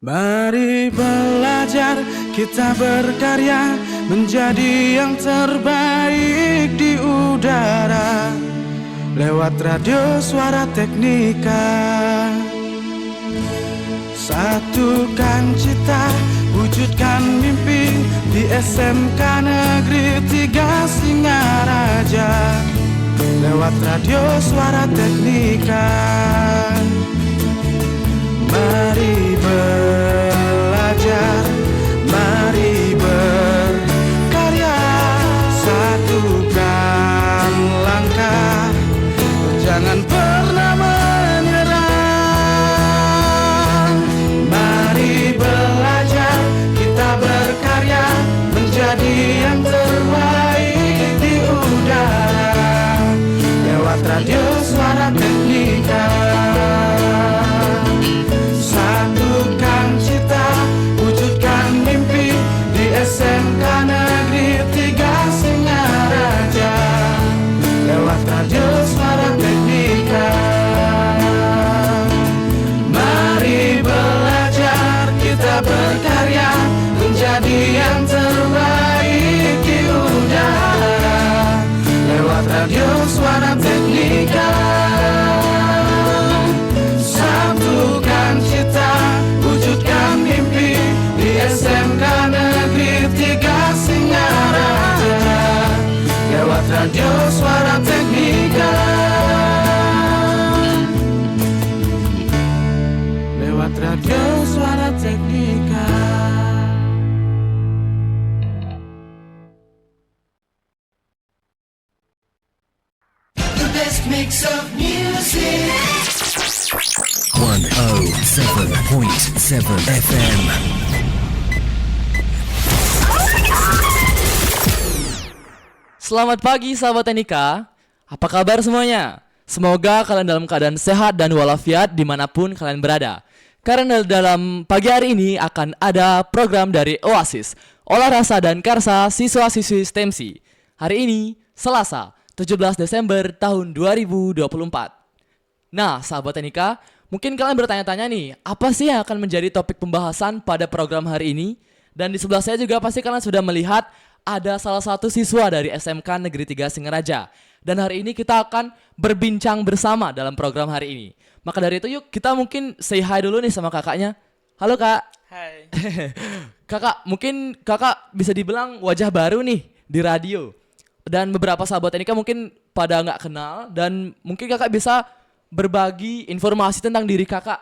Mari belajar, kita berkarya menjadi yang terbaik di udara. Lewat radio Suara Teknika. Satukan cita, wujudkan mimpi di SMK Negeri 3 Singaraja. Lewat radio Suara Teknika. Mari belajar, mari berkarya, satukan langkah, jangan pernah menyerah. Mari belajar, kita berkarya menjadi yang terbaik di udara. Lewat radio Suara Teknika. Satukan cita, wujudkan mimpi di SMK Negeri 3 Singaraja. Lewat radio Suara Teknika. Mari belajar, kita berkarya menjadi yang terbaik di udara. Lewat radio Suara Teknika. Satukan cita, wujudkan mimpi di SMK Negeri 3 Singaraja. Lewat radio Suara Teknika. Lewat radio Suara Teknika. The best mix of music. 107.7 FM. Selamat pagi sahabat Teknika. Apa kabar semuanya? Semoga kalian dalam keadaan sehat dan walafiat dimanapun kalian berada. Karena dalam pagi hari ini akan ada program dari Oasis, Olah Rasa dan Karsa Siswa-siswi STEMSI. Hari ini Selasa 17 Desember tahun 2024. Nah sahabat Teknika, mungkin kalian bertanya-tanya nih, apa sih yang akan menjadi topik pembahasan pada program hari ini? Dan di sebelah saya juga pasti kalian sudah melihat ada salah satu siswa dari SMK Negeri 3 Singaraja. Dan hari ini kita akan berbincang bersama dalam program hari ini. Maka dari itu yuk kita mungkin say hi dulu nih sama kakaknya. Halo kak. Hai. Kakak, mungkin kakak bisa dibilang wajah baru nih di radio. Dan beberapa sahabat Teknika mungkin pada nggak kenal. Dan mungkin kakak bisa berbagi informasi tentang diri kakak.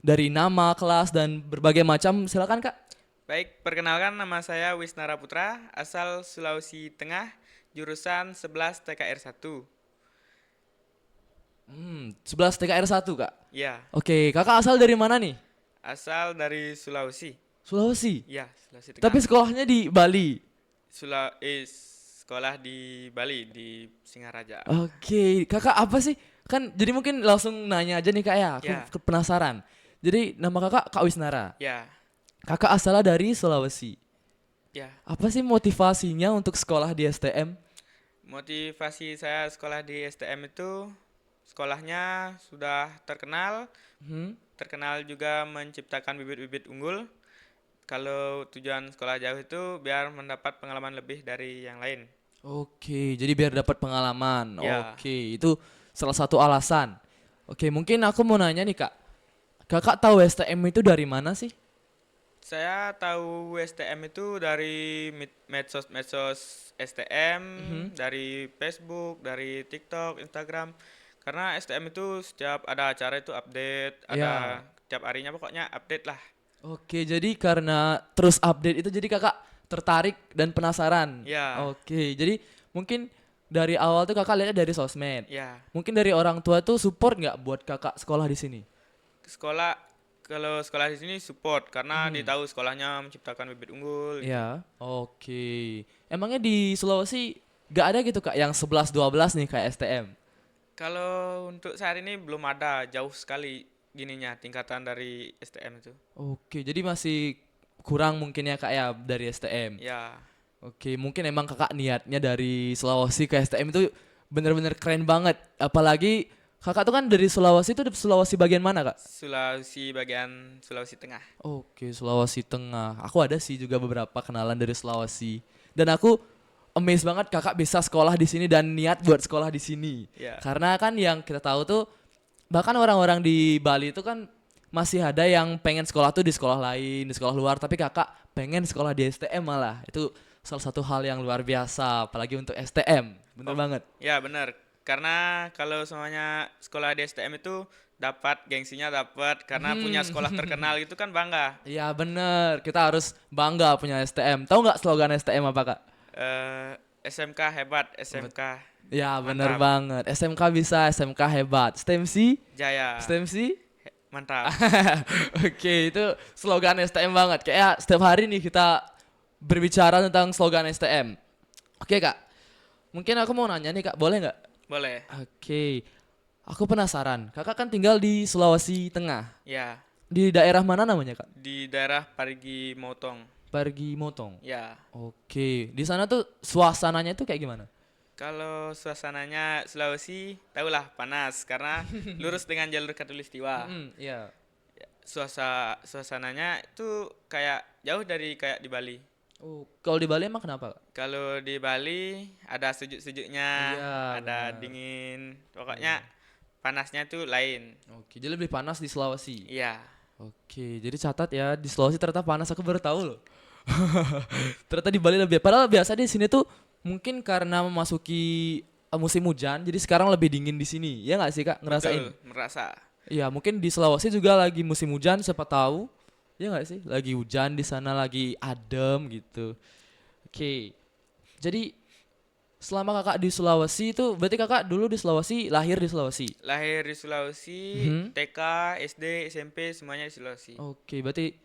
Dari nama, kelas, dan berbagai macam. Silakan kak. Baik, perkenalkan nama saya Wisnara Putra, asal Sulawesi Tengah, jurusan 11 TKR 1. 11 TKR 1 kak. Ya, Oke, kakak asal dari mana nih? asal dari Sulawesi. Sulawesi. Ya, Sulawesi Tengah. Tapi sekolahnya di Bali. Sekolah di Bali, di Singaraja. Oke, kakak apa sih? Kan jadi mungkin langsung nanya aja nih kak ya, aku Ya. penasaran. Jadi nama kakak Kak Wisnara. Ya, Kakak asalnya dari Sulawesi. ya. Apa sih motivasinya untuk sekolah di STM? Motivasi saya sekolah di STM itu, sekolahnya sudah terkenal, terkenal juga menciptakan bibit-bibit unggul. Kalau tujuan sekolah jauh itu biar mendapat pengalaman lebih dari yang lain. Oke, jadi biar dapat pengalaman. Ya. Oke, itu salah satu alasan. Oke, mungkin aku mau nanya nih kak. Kakak tahu STM itu dari mana sih? Saya tahu STM itu dari medsos STM, dari Facebook, dari TikTok, Instagram. Karena STM itu setiap ada acara itu update, ada tiap harinya pokoknya update lah. Oke, jadi karena terus update itu jadi kakak tertarik dan penasaran. Ya. Oke, jadi mungkin dari awal tuh kakak lihatnya dari sosmed. Ya, Mungkin dari orang tua tuh support nggak buat kakak sekolah di sini? kalau sekolah di sini support karena ditahu sekolahnya menciptakan bibit unggul. Iya. Oke. Emangnya di Sulawesi nggak ada gitu kak yang 11-12 nih kayak STM? Kalau untuk saat ini belum ada, jauh sekali gininya tingkatan dari STM itu. Oke, jadi masih kurang mungkin ya kak ya dari STM. Ya, Oke, mungkin emang kakak niatnya dari Sulawesi ke STM itu bener-bener keren banget. Apalagi Kakak tuh kan dari Sulawesi tuh, Sulawesi bagian mana, Kak? Sulawesi bagian Sulawesi Tengah. Oke, Sulawesi Tengah. Aku ada sih juga beberapa kenalan dari Sulawesi. Dan aku amazed banget kakak bisa sekolah di sini dan niat buat sekolah di sini. Ya. Karena kan yang kita tahu tuh bahkan orang-orang di Bali itu kan masih ada yang pengen sekolah tuh di sekolah lain, di sekolah luar, tapi kakak pengen sekolah di STM malah. Itu salah satu hal yang luar biasa, apalagi untuk STM. Bener banget. Ya benar. Karena kalau semuanya sekolah di STM itu dapat gengsinya dapat karena punya sekolah terkenal itu kan bangga. Iya bener, kita harus bangga punya STM. Tahu nggak slogan STM apa, Kak? SMK hebat, SMK Ya bener Mantap. banget. SMK bisa, SMK hebat. STEM sih? jaya. STEM sih? Mantap. Oke, itu slogan STM banget. Kayak setiap hari nih kita berbicara tentang slogan STM. Oke, Kak. Mungkin aku mau nanya nih, Kak. Boleh nggak? Boleh. Oke. Aku penasaran. Kakak kan tinggal di Sulawesi Tengah. Ya, Di daerah mana namanya, Kak? di daerah Parigi Motong. Parigi Motong. Ya. Oke. Di sana tuh suasananya tuh kayak gimana? Kalau suasananya Sulawesi, tahulah panas karena lurus dengan jalur Katulistiwa. Iya. Suasananya itu kayak jauh dari kayak di Bali. Oh, kalau di Bali emang kenapa, Kak? Kalau di Bali ada sejuk-sejuknya, Iya, ada benar. dingin. Pokoknya panasnya itu lain. Oke, jadi lebih panas di Sulawesi. Iya. Oke, jadi catat ya di Sulawesi ternyata panas, aku baru tahu loh. Ternyata di Bali lebih. Padahal biasa di sini tuh mungkin karena memasuki musim hujan, jadi sekarang lebih dingin di sini. Ya nggak sih Kak, ngerasain? Betul, merasa. Iya, mungkin di Sulawesi juga lagi musim hujan, siapa tahu. Ya nggak sih, lagi hujan di sana, lagi adem gitu. Oke, jadi selama kakak di Sulawesi itu, berarti kakak dulu di Sulawesi, lahir di Sulawesi. Lahir di Sulawesi, TK, SD, SMP semuanya di Sulawesi. Oke, berarti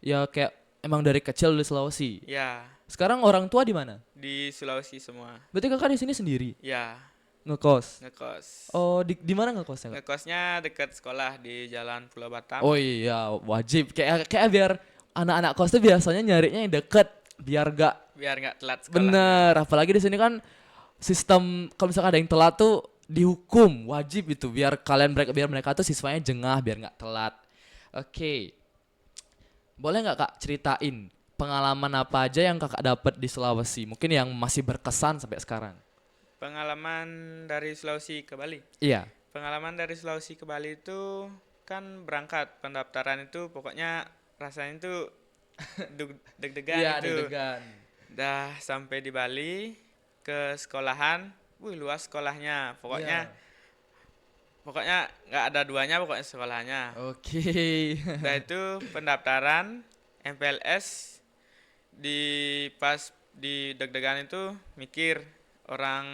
ya kayak emang dari kecil di Sulawesi. Ya, Sekarang orang tua di mana? di Sulawesi semua. Berarti kakak di sini sendiri Ya, ngekos. ngekos. Oh, di mana ngekosnya, Kak? Ngekosnya dekat sekolah di Jalan Pulau Batam. Oh iya, wajib. Kayak biar anak-anak kos tuh biasanya nyarinya yang deket, biar gak Biar nggak telat sekolah. bener. Apalagi di sini kan sistem kalau misalkan ada yang telat tuh dihukum, wajib itu biar biar mereka tuh siswanya jengah, biar nggak telat. Oke. Boleh nggak Kak ceritain pengalaman apa aja yang Kakak dapat di Sulawesi? Mungkin yang masih berkesan sampai sekarang. Pengalaman dari Sulawesi ke Bali. Iya. Pengalaman dari Sulawesi ke Bali itu kan berangkat pendaftaran itu pokoknya rasanya itu deg-degan Iya, itu. deg-degan. Dah sampai di Bali ke sekolahan, wih luas sekolahnya. Pokoknya Iya. pokoknya nggak ada duanya pokoknya sekolahnya. Oke. Udah itu pendaftaran MPLS di pas di deg-degan itu mikir orang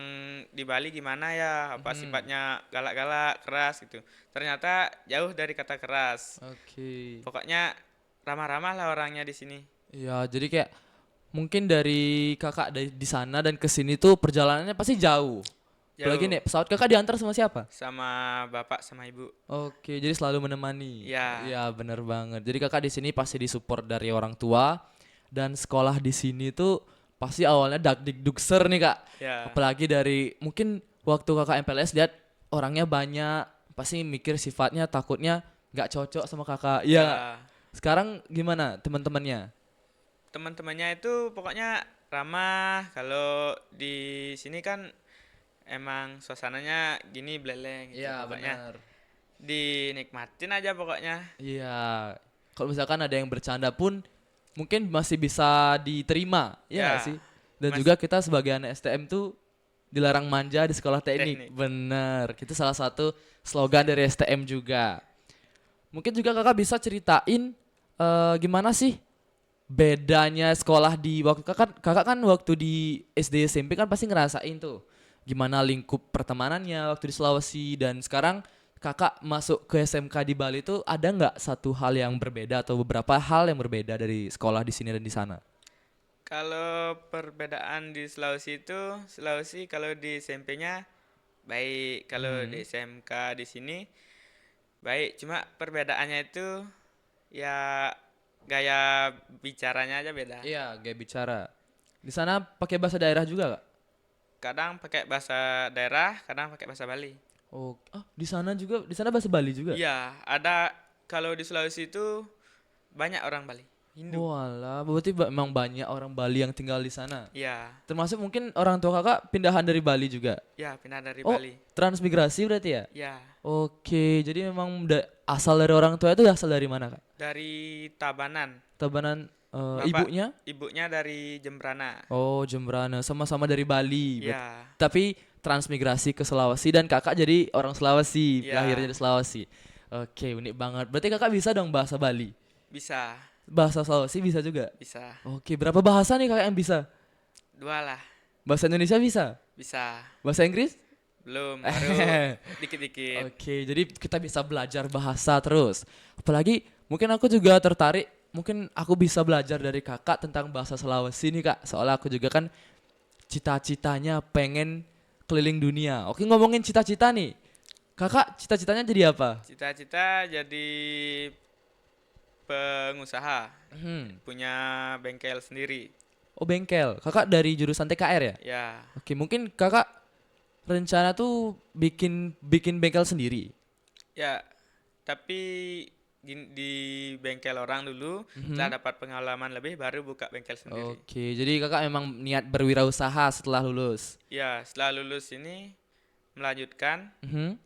di Bali gimana ya, apa sifatnya galak-galak, keras gitu. Ternyata jauh dari kata keras. Oke. Pokoknya ramah-ramah lah orangnya di sini. Ya, jadi kayak mungkin dari kakak di sana dan ke sini tuh perjalanannya pasti jauh. Apalagi Jauh. nih, pesawat kakak diantar sama siapa? Sama bapak sama ibu. Oke, jadi selalu menemani. Ya. Iya, bener banget. Jadi kakak di sini pasti disupport dari orang tua dan sekolah di sini tuh pasti awalnya dagdikdukser nih kak. Ya. Apalagi dari mungkin waktu kakak MPLS lihat orangnya banyak, pasti mikir sifatnya takutnya nggak cocok sama kakak. Iya. Ya. Sekarang gimana teman-temannya? Teman-temannya itu pokoknya ramah. Kalau di sini kan emang suasananya gini beleleng gitu. Iya, Pokoknya benar. dinikmatin aja pokoknya. Iya. Kalau misalkan ada yang bercanda pun mungkin masih bisa diterima, ya nggak Ya, sih? Dan mas- juga kita sebagai anak STM tuh dilarang manja di sekolah teknik. Teknik. Bener. Itu salah satu slogan dari STM juga. Mungkin juga kakak bisa ceritain gimana sih bedanya sekolah di waktu kakak kan waktu di SD SMP kan pasti ngerasain tuh gimana lingkup pertemanannya waktu di Sulawesi dan sekarang kakak masuk ke SMK di Bali tuh ada nggak satu hal yang berbeda atau beberapa hal yang berbeda dari sekolah di sini dan di sana? Kalau perbedaan di Sulawesi itu, Sulawesi kalau di SMP-nya baik, kalau di SMK di sini baik. Cuma perbedaannya itu ya gaya bicaranya aja beda. Iya, gaya bicara. Di sana pakai bahasa daerah juga kak? Kadang pakai bahasa daerah, kadang pakai bahasa Bali. Oh, di sana juga, di sana bahasa Bali juga? Iya, ada kalau di Sulawesi itu banyak orang Bali, Hindu. Walah, berarti memang banyak orang Bali yang tinggal di sana. Iya, Termasuk mungkin orang tua kakak pindahan dari Bali juga. ya pindah dari Oh, Bali. transmigrasi berarti ya? Ya, Oke, jadi memang asal dari orang tua itu asal dari mana kak? dari Tabanan. Tabanan Bapak- ibunya? Ibunya dari Jembrana. Oh, Jembrana, sama-sama dari Bali. Ya, Tapi transmigrasi ke Sulawesi dan kakak jadi orang Sulawesi, Ya. lahirnya di Sulawesi. Oke, unik banget. Berarti kakak bisa dong bahasa Bali. bisa, Bahasa Sulawesi bisa juga. bisa. Oke, berapa bahasa nih kakak yang bisa? 2 lah, Bahasa Indonesia bisa? bisa. Bahasa Inggris? Belum, baru dikit-dikit. Oke, jadi kita bisa belajar bahasa terus. Apalagi mungkin aku juga tertarik, mungkin aku bisa belajar dari kakak tentang bahasa Sulawesi nih kak. Soalnya aku juga kan cita-citanya pengen keliling dunia. Oke, ngomongin cita-cita nih. Kakak cita-citanya jadi apa? Cita-cita jadi pengusaha, Hmm. punya bengkel sendiri. Oh, bengkel. Kakak dari jurusan TKR ya? Ya, Oke, mungkin kakak rencana tuh bikin bikin bengkel sendiri. ya. Tapi di bengkel orang dulu, setelah dapat pengalaman lebih, baru buka bengkel sendiri. Oke, jadi kakak memang niat berwirausaha setelah lulus. Ya, setelah lulus ini melanjutkan Mhm,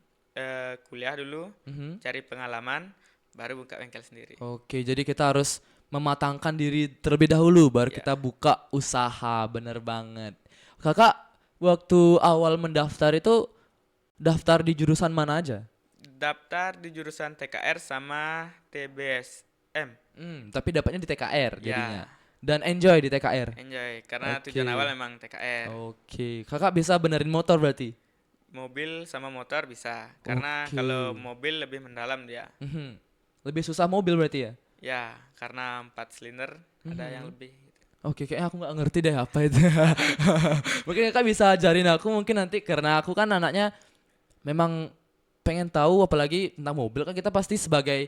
kuliah dulu, mhm. cari pengalaman, baru buka bengkel sendiri. Oke, jadi kita harus mematangkan diri terlebih dahulu baru Ya. kita buka usaha, bener banget. Kakak waktu awal mendaftar itu daftar di jurusan mana aja? Daftar di jurusan TKR sama TBSM. Tapi dapatnya di TKR Ya. jadinya. Dan enjoy di TKR. Enjoy, karena Oke. tujuan awal memang TKR. Oke, kakak bisa benerin motor berarti? Mobil sama motor bisa, karena Oke. kalau mobil lebih mendalam dia. Mhm. Lebih susah mobil berarti ya? Ya, karena 4 silinder ada yang lebih. Oke, kayaknya aku nggak ngerti deh apa itu. Mungkin kakak bisa ajarin aku mungkin nanti karena aku kan anaknya memang pengen tahu apalagi tentang mobil kan kita pasti sebagai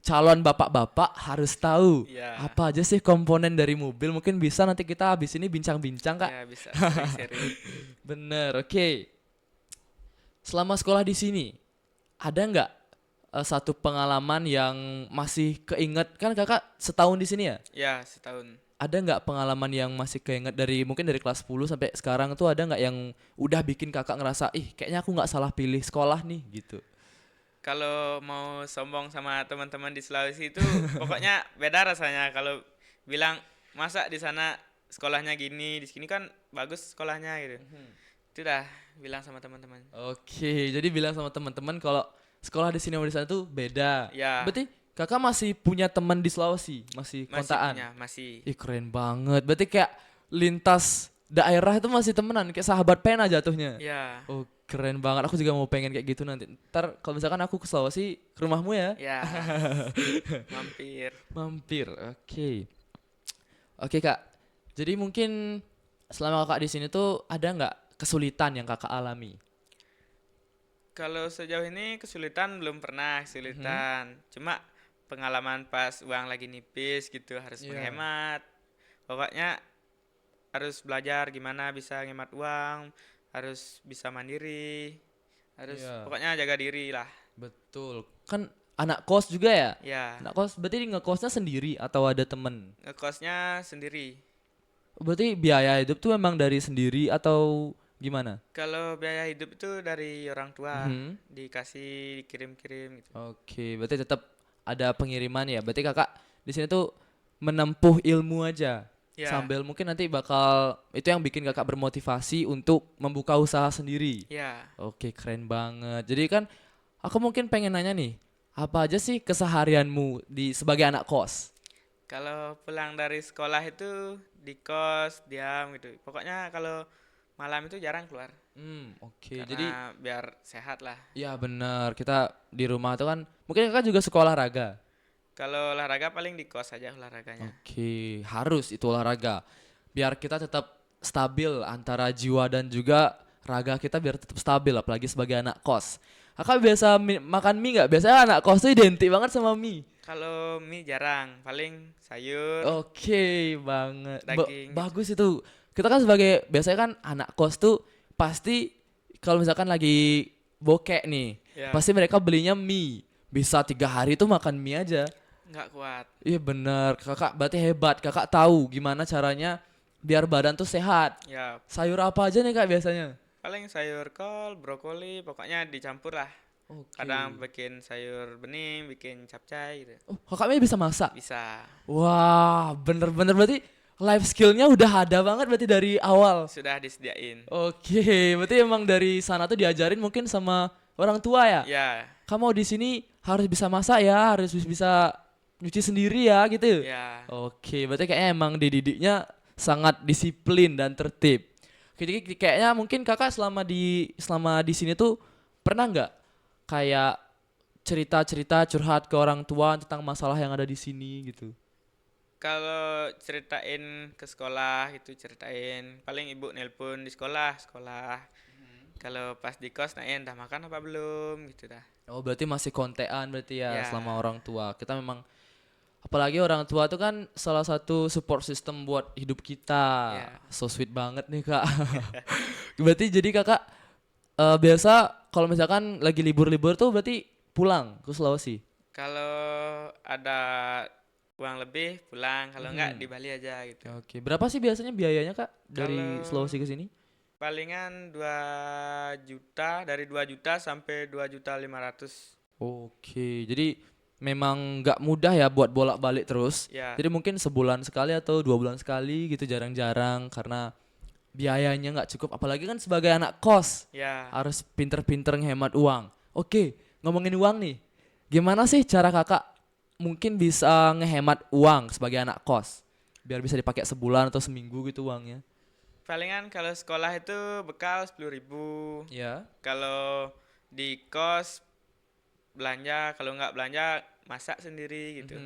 calon bapak-bapak harus tahu Iya. apa aja sih komponen dari mobil. Mungkin bisa nanti kita habis ini bincang-bincang kak. Ya, bisa sering-sering. Bener, oke. Selama sekolah di sini ada nggak satu pengalaman yang masih keinget kan kakak setahun di sini ya? Ya, setahun. Ada nggak pengalaman yang masih keinget dari mungkin dari kelas 10 sampai sekarang tuh ada nggak yang udah bikin kakak ngerasa ih kayaknya aku nggak salah pilih sekolah nih gitu. Kalau mau sombong sama teman-teman di Sulawesi itu pokoknya beda rasanya kalau bilang masa di sana sekolahnya gini, di sini kan bagus sekolahnya gitu. Itu dah bilang sama teman-teman. Oke, jadi bilang sama teman-teman kalau sekolah di sini sama di sana tuh beda. Ya. Berarti kakak masih punya teman di Sulawesi, masih Masih kontaan. punya, masih. Ih keren banget. Berarti kayak lintas daerah itu masih temenan, kayak sahabat pena jatuhnya. Ya. Oh keren banget. Aku juga mau pengen kayak gitu nanti. Ntar kalau misalkan aku ke Sulawesi ke rumahmu ya. Ya. Mampir. Mampir. Oke. Oke kak. Jadi mungkin selama kakak di sini tuh ada nggak kesulitan yang kakak alami? Kalau sejauh ini kesulitan belum pernah kesulitan. Cuma pengalaman pas uang lagi nipis gitu harus Iya. menghemat. Pokoknya harus belajar gimana bisa ngemat uang, harus bisa mandiri, harus Iya. pokoknya jaga diri lah. Betul. Kan anak kos juga ya? Ya, Anak kos berarti ngekosnya sendiri atau ada temen? ngekosnya sendiri. Berarti biaya hidup tuh memang dari sendiri atau gimana? Kalau biaya hidup itu dari orang tua, Mhm. dikasih dikirim-kirim gitu. Oke, berarti tetap ada pengiriman ya. Berarti kakak di sini tuh menempuh ilmu aja. Ya. Sambil mungkin nanti bakal itu yang bikin kakak bermotivasi untuk membuka usaha sendiri. Ya, Oke, keren banget. Jadi kan aku mungkin pengen nanya nih, apa aja sih keseharianmu di sebagai anak kos? kalau pulang dari sekolah itu di kos diam gitu. Pokoknya kalau malam itu jarang keluar. Oke. Karena Jadi biar sehat lah. ya benar, kita di rumah tuh kan mungkin kakak juga suka olahraga. Kalau olahraga paling di kos aja olahraganya. Oke, harus itu olahraga. Biar kita tetap stabil antara jiwa dan juga raga kita biar tetap stabil apalagi sebagai anak kos. Kakak biasa makan mie nggak? Biasanya anak kos tuh identik banget sama mie. Kalau mie jarang, paling sayur. Oke banget. Daging gitu. Bagus itu. Kita kan sebagai biasanya kan anak kos tuh pasti kalau misalkan lagi bokek nih. Ya. Pasti mereka belinya mie. Bisa 3 hari tuh makan mie aja. Nggak kuat. Iya bener, kakak berarti hebat. Kakak tahu gimana caranya biar badan tuh sehat. Ya, Sayur apa aja nih kak biasanya? paling sayur kol, brokoli, pokoknya dicampur lah. Oke. Kadang bikin sayur bening, bikin capcay gitu. Oh, kakaknya bisa masak? Bisa. Wah, bener-bener berarti life skillnya udah ada banget berarti dari awal. Sudah disediain. Oke, berarti emang dari sana tuh diajarin mungkin sama orang tua ya? Ya, Kamu di sini harus bisa masak ya, harus bisa nyuci sendiri ya gitu. ya. Oke, berarti kayaknya emang dididiknya sangat disiplin dan tertib. Oke, jadi kayaknya mungkin kakak selama di sini tuh pernah nggak kayak cerita-cerita curhat ke orang tua tentang masalah yang ada di sini gitu? Kalau ceritain ke sekolah gitu, ceritain. Paling ibu nelpon di sekolah. Kalau pas di kos nanyain udah makan apa belum gitu dah. Oh, berarti masih kontekan berarti ya Ya. selama orang tua. Kita memang apalagi orang tua tuh kan salah satu support system buat hidup kita. Ya. So sweet banget nih kak. Berarti jadi kakak biasa kalau misalkan lagi libur-libur tuh berarti pulang ke Sulawesi. Kalau ada uang lebih pulang, kalau enggak di Bali aja gitu. Oke, berapa sih biasanya biayanya kak dari Kalau- Sulawesi ke sini? Palingan 2 juta, dari 2 juta sampai 2.500.000. Oke, jadi memang nggak mudah ya buat bolak-balik terus. Ya. Jadi mungkin sebulan sekali atau 2 bulan sekali gitu jarang-jarang karena biayanya nggak cukup. Apalagi kan sebagai anak kos Ya. harus pinter-pinter ngehemat uang. Oke, ngomongin uang nih. Gimana sih cara kakak mungkin bisa ngehemat uang sebagai anak kos? Biar bisa dipakai sebulan atau seminggu gitu uangnya. Palingan kalau sekolah itu bekal 10.000. Ya. Kalau di kos belanja, kalau nggak belanja masak sendiri gitu.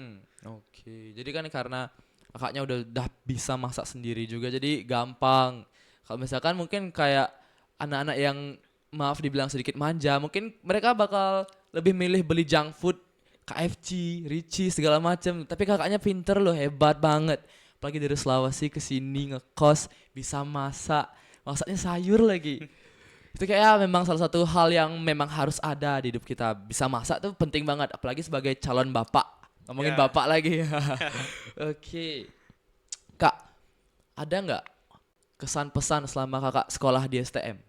Oke, jadi kan karena kakaknya udah bisa masak sendiri juga, jadi gampang. Kalau misalkan mungkin kayak anak-anak yang maaf dibilang sedikit manja, mungkin mereka bakal lebih milih beli junk food, KFC, Richie segala macam. Tapi kakaknya pinter loh, hebat banget. Apalagi dari Sulawesi ke sini ngekos bisa masak, masaknya sayur lagi. Itu kayak memang salah satu hal yang memang harus ada di hidup kita. Bisa masak tuh penting banget, apalagi sebagai calon bapak. Ngomongin Ya. bapak lagi. Oke. Kak, ada nggak kesan pesan selama kakak sekolah di STM?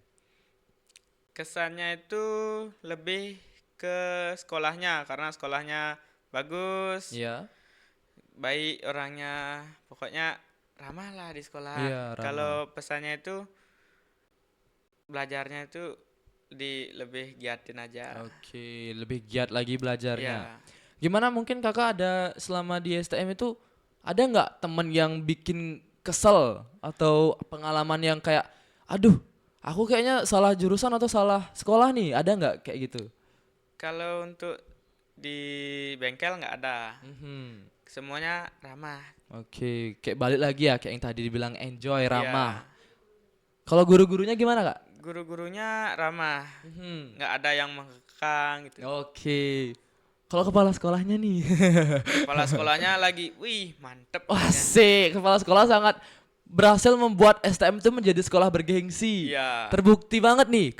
Kesannya itu lebih ke sekolahnya, karena sekolahnya bagus, Iya. baik orangnya, pokoknya ramah lah di sekolah. Iya, ramah. Kalau pesannya itu belajarnya itu lebih giatin aja. Oke, lebih giat lagi belajarnya. Ya. Gimana mungkin kakak ada selama di STM itu ada nggak temen yang bikin kesel atau pengalaman yang kayak, aduh, aku kayaknya salah jurusan atau salah sekolah nih, ada nggak kayak gitu? Kalau untuk di bengkel nggak ada, Mhm. semuanya ramah. Oke, kayak balik lagi ya kayak yang tadi dibilang enjoy, ramah. Ya. Kalau guru-gurunya gimana kak? Guru-gurunya ramah, Mhm. nggak ada yang mengekang gitu. Oke. Kalau kepala sekolahnya nih, Kepala sekolahnya lagi, wih mantep. wah katanya. asik, kepala sekolah sangat berhasil membuat STM itu menjadi sekolah bergengsi. Iya. Terbukti banget nih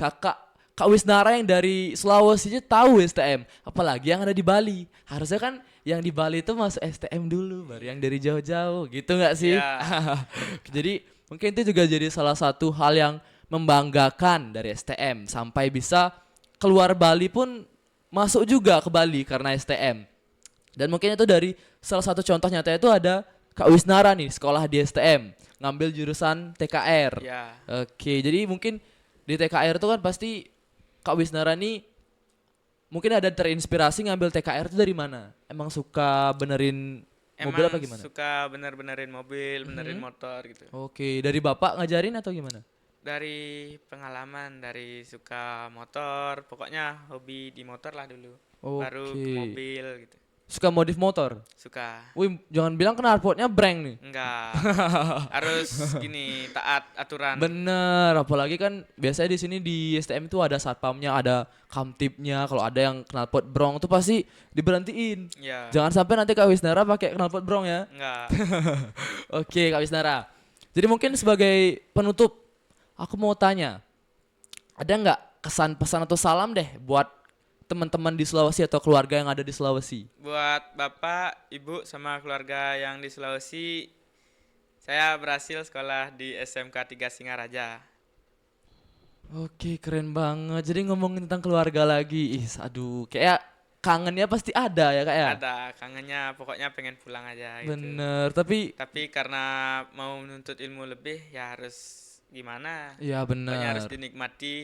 Kak Wisnara yang dari Sulawesi aja tahu STM, apalagi yang ada di Bali. Harusnya kan yang di Bali itu masuk STM dulu, baru yang dari jauh-jauh, gitu nggak sih? Iya. Jadi mungkin itu juga jadi salah satu hal yang membanggakan dari STM sampai bisa keluar Bali pun masuk juga ke Bali karena STM. Dan mungkin itu dari salah satu contoh nyata itu ada Kak Wisnara nih sekolah di STM ngambil jurusan TKR. Ya. Oke, jadi mungkin di TKR itu kan pasti Kak Wisnara nih mungkin ada terinspirasi ngambil TKR itu dari mana? Emang suka benerin mobil Emang apa gimana? suka bener-benerin mobil, benerin motor gitu. Oke, dari bapak ngajarin atau gimana? Dari pengalaman, dari suka motor, pokoknya hobi di motor lah dulu. Baru ke Oke. mobil gitu. Suka modif motor? Suka. Wih, jangan bilang knalpotnya breng nih. Enggak. Harus gini, taat aturan. Bener, apalagi kan biasanya di sini di STM itu ada satpamnya, ada kamtipnya. Kalau ada yang knalpot brong tuh pasti diberhentiin. Ya. Jangan sampai nanti Kak Wisnara pakai knalpot brong ya. Enggak. Oke, Kak Wisnara. Jadi mungkin sebagai penutup, aku mau tanya, ada nggak kesan pesan atau salam deh buat teman-teman di Sulawesi atau keluarga yang ada di Sulawesi. Buat Bapak, Ibu, sama keluarga yang di Sulawesi, saya berhasil sekolah di SMK 3 Singaraja. Oke, keren banget. Jadi ngomongin tentang keluarga lagi. Aduh, kayak kangennya pasti ada ya kak ya. Ada kangennya, pokoknya pengen pulang aja gitu. Bener, tapi Tapi karena mau menuntut ilmu lebih, ya harus gimana? iya Pokoknya harus bener. dinikmati.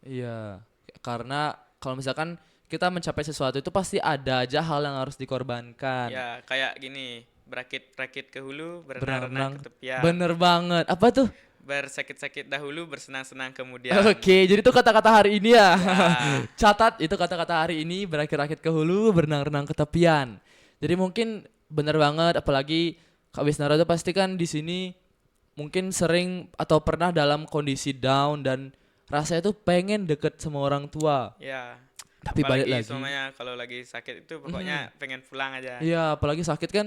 Iya, karena kalau misalkan kita mencapai sesuatu itu pasti ada aja hal yang harus dikorbankan. Ya, kayak gini, berakit-rakit ke hulu, Berenang-renang. berenang-renang ke tepian. Bener banget. Apa tuh? Bersakit-sakit dahulu, bersenang-senang kemudian. Oke, jadi itu kata-kata hari ini ya. Ya, Catat itu kata-kata hari ini, berakit-rakit ke hulu, berenang-renang ke tepian. Jadi mungkin bener banget, apalagi Kak Wisnara itu pasti kan di sini mungkin sering atau pernah dalam kondisi down dan rasanya tuh pengen deket sama orang tua. ya. Tapi balik Apalagi lagi. semuanya kalau lagi sakit itu pokoknya pengen pulang aja. Iya, apalagi sakit kan.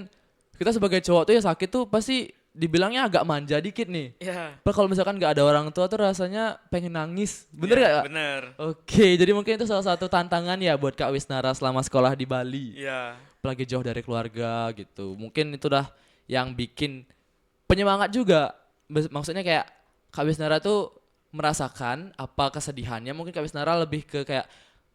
Kita sebagai cowok tuh ya sakit tuh pasti dibilangnya agak manja dikit nih. Ya, Padahal kalau misalkan nggak ada orang tua tuh rasanya pengen nangis. Bener ya, gak Kak? bener. Oke, jadi mungkin itu salah satu tantangan ya buat Kak Wisnara selama sekolah di Bali. Ya, Apalagi jauh dari keluarga gitu. Mungkin itu dah yang bikin penyemangat juga. Maksudnya kayak Kak Wisnara tuh merasakan apa kesedihannya. Mungkin Kak Wisnara lebih ke kayak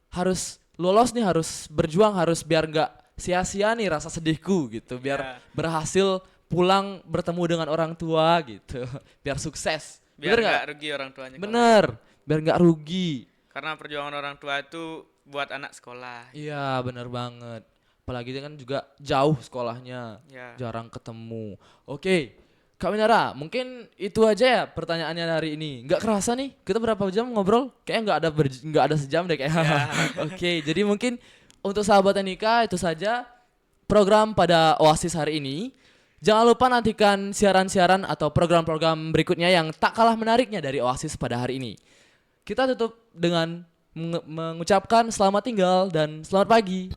harus lolos nih, harus berjuang, harus biar nggak sia-sia nih rasa sedihku gitu. Biar Ya. berhasil pulang bertemu dengan orang tua gitu. Biar sukses. biar Bener nggak? nggak rugi orang tuanya. Bener. Biar nggak rugi. Karena perjuangan orang tua itu buat anak sekolah. Iya bener banget. Apalagi dia kan juga jauh sekolahnya. Ya. Jarang ketemu. Oke. Kak Winara, mungkin itu aja ya pertanyaannya hari ini. Nggak kerasa nih, kita berapa jam ngobrol? Kayaknya nggak ada sejam deh kayak. Oke, jadi mungkin untuk sahabat Nika itu saja program pada Oasis hari ini. Jangan lupa nantikan siaran-siaran atau program-program berikutnya yang tak kalah menariknya dari Oasis pada hari ini. Kita tutup dengan mengucapkan selamat tinggal dan selamat pagi.